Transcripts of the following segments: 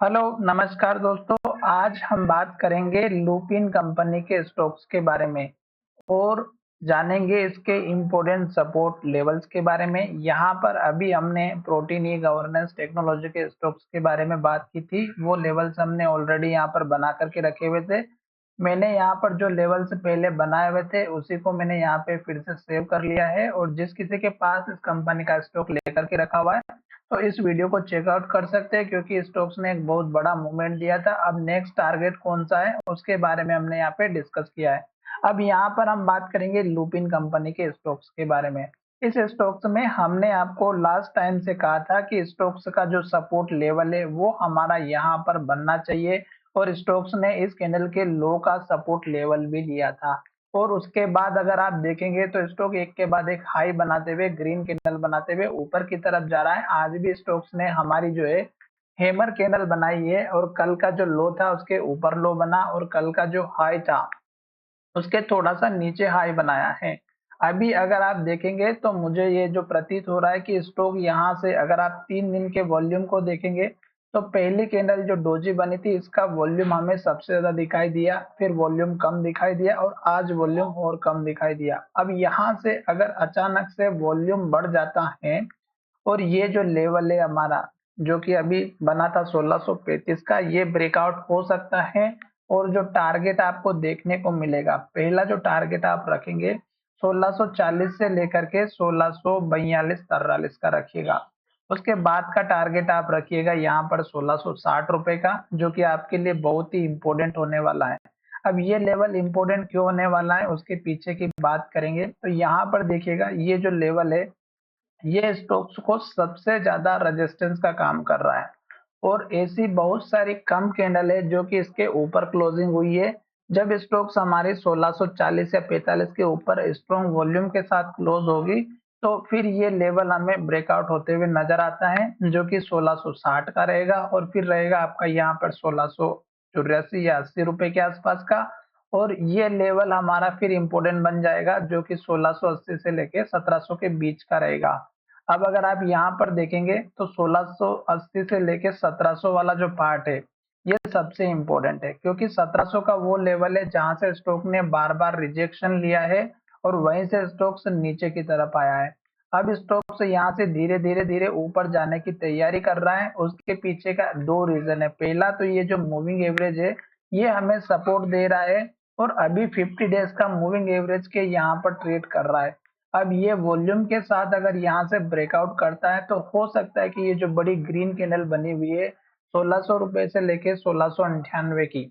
Hello नमस्कार दोस्तों। आज हम बात करेंगे लुपिन कंपनी के स्टॉक्स के बारे में और जानेंगे इसके इम्पोर्टेंट सपोर्ट लेवल्स के बारे में। यहाँ पर अभी हमने प्रोटीन ई गवर्नेंस टेक्नोलॉजी के स्टॉक्स के बारे में बात की थी। वो लेवल्स हमने ऑलरेडी यहाँ पर बना करके रखे हुए थे। मैंने यहाँ पर जो लेवल्स पहले बनाए हुए थे उसी को मैंने यहाँ पे फिर से सेव कर लिया है, और जिस किसी के पास इस कंपनी का स्टॉक लेकर के रखा हुआ है तो इस वीडियो को चेकआउट कर सकते हैं, क्योंकि स्टॉक्स ने एक बहुत बड़ा मूवमेंट दिया था। अब नेक्स्ट टारगेट कौन सा है उसके बारे में हमने यहाँ पे डिस्कस किया है। अब यहाँ पर हम बात करेंगे लुपिन कंपनी के स्टॉक्स के बारे में। इस स्टॉक्स में हमने आपको लास्ट टाइम से कहा था कि स्टॉक्स का जो सपोर्ट लेवल है वो हमारा यहाँ पर बनना चाहिए, और स्टॉक्स ने इस कैंडल के लो का सपोर्ट लेवल भी लिया था। और उसके बाद अगर आप देखेंगे तो स्टॉक एक के बाद एक हाई बनाते हुए, ग्रीन कैंडल बनाते हुए ऊपर की तरफ जा रहा है। आज भी स्टॉक्स ने हमारी जो है हैमर कैंडल बनाई है, और कल का जो लो था उसके ऊपर लो बना, और कल का जो हाई था उसके थोड़ा सा नीचे हाई बनाया है। अभी अगर आप देखेंगे तो मुझे ये जो प्रतीत हो रहा है कि स्टॉक यहाँ से, अगर आप 3 दिन के वॉल्यूम को देखेंगे तो पहली कैंडल जो डोजी बनी थी इसका वॉल्यूम हमें सबसे ज्यादा दिखाई दिया, फिर वॉल्यूम कम दिखाई दिया, और आज वॉल्यूम और कम दिखाई दिया। अब यहाँ से अगर अचानक से वॉल्यूम बढ़ जाता है और ये जो लेवल है हमारा जो कि अभी बना था 1635 का, ये ब्रेकआउट हो सकता है। और जो टारगेट आपको देखने को मिलेगा, पहला जो टारगेट आप रखेंगे 1640 से लेकर के 1642-43 का रखिएगा। उसके बाद का टारगेट आप रखिएगा यहाँ पर 1660 रुपए का, जो कि आपके लिए बहुत ही इंपॉर्टेंट होने वाला है। अब ये लेवल इंपॉर्टेंट क्यों होने वाला है उसके पीछे की बात करेंगे तो यहाँ पर देखिएगा, ये जो लेवल है ये स्टॉक्स को सबसे ज्यादा रेजिस्टेंस का काम कर रहा है, और ऐसी बहुत सारी कम कैंडल है जो कि इसके ऊपर क्लोजिंग हुई है। जब स्टॉक्स हमारे 1640 या 45 के ऊपर स्ट्रॉन्ग वॉल्यूम के साथ क्लोज होगी तो फिर ये लेवल हमें ब्रेकआउट होते हुए नजर आता है, जो कि 1660 का रहेगा, और फिर रहेगा आपका यहाँ पर 1684 या 80 रुपए के आसपास का। और ये लेवल हमारा फिर इंपोर्टेंट बन जाएगा, जो कि 1680 से लेके 1700 के बीच का रहेगा। अब अगर आप यहाँ पर देखेंगे तो 1680 से लेके 1700 वाला जो पार्ट है ये सबसे इंपॉर्टेंट है, क्योंकि 1700 का वो लेवल है जहां से स्टॉक ने बार बार रिजेक्शन लिया है, और वहीं से स्टॉक से नीचे की तरफ आया है। अब स्टॉक से यहाँ से धीरे धीरे धीरे ऊपर जाने की तैयारी कर रहा है। उसके पीछे का दो रीजन है। पहला तो ये जो मूविंग एवरेज है ये हमें सपोर्ट दे रहा है, और अभी 50 डेज का मूविंग एवरेज के यहाँ पर ट्रेड कर रहा है। अब ये वॉल्यूम के साथ अगर यहाँ से ब्रेकआउट करता है तो हो सकता है कि ये जो बड़ी ग्रीन कैंडल बनी हुई है 1600 रुपए से लेके 1698 की,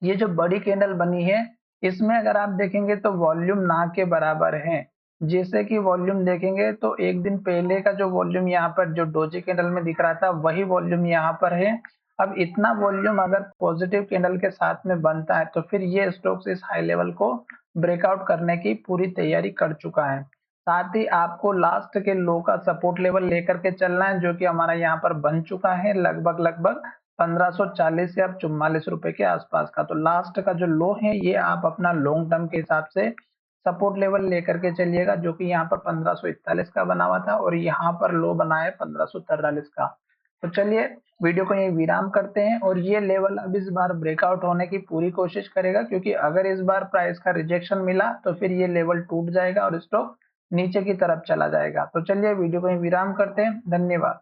ये जो बड़ी कैंडल बनी है इसमें अगर आप देखेंगे तो वॉल्यूम ना के बराबर है। जैसे कि वॉल्यूम देखेंगे तो एक दिन पहले का जो वॉल्यूम यहाँ पर जो डोजी कैंडल में दिख रहा था वही वॉल्यूम यहाँ पर है। अब इतना वॉल्यूम अगर पॉजिटिव कैंडल के साथ में बनता है तो फिर ये स्टॉक्स इस हाई लेवल को ब्रेकआउट करने की पूरी तैयारी कर चुका है। साथ ही आपको लास्ट के लो का सपोर्ट लेवल लेकर के चलना है, जो कि हमारा यहाँ पर बन चुका है लगभग लगभग 1540 या 44 रुपए के आसपास का। तो लास्ट का जो लो है ये आप अपना लॉन्ग टर्म के हिसाब से सपोर्ट लेवल लेकर के चलिएगा, जो कि यहाँ पर 1541 का बना हुआ था, और यहाँ पर लो बना है 1543 का। तो चलिए वीडियो को यही विराम करते हैं, और ये लेवल अब इस बार ब्रेकआउट होने की पूरी कोशिश करेगा, क्योंकि अगर इस बार प्राइस का रिजेक्शन मिला तो फिर ये लेवल टूट जाएगा और स्टॉक नीचे की तरफ चला जाएगा। तो चलिए वीडियो को यही विराम करते हैं। धन्यवाद।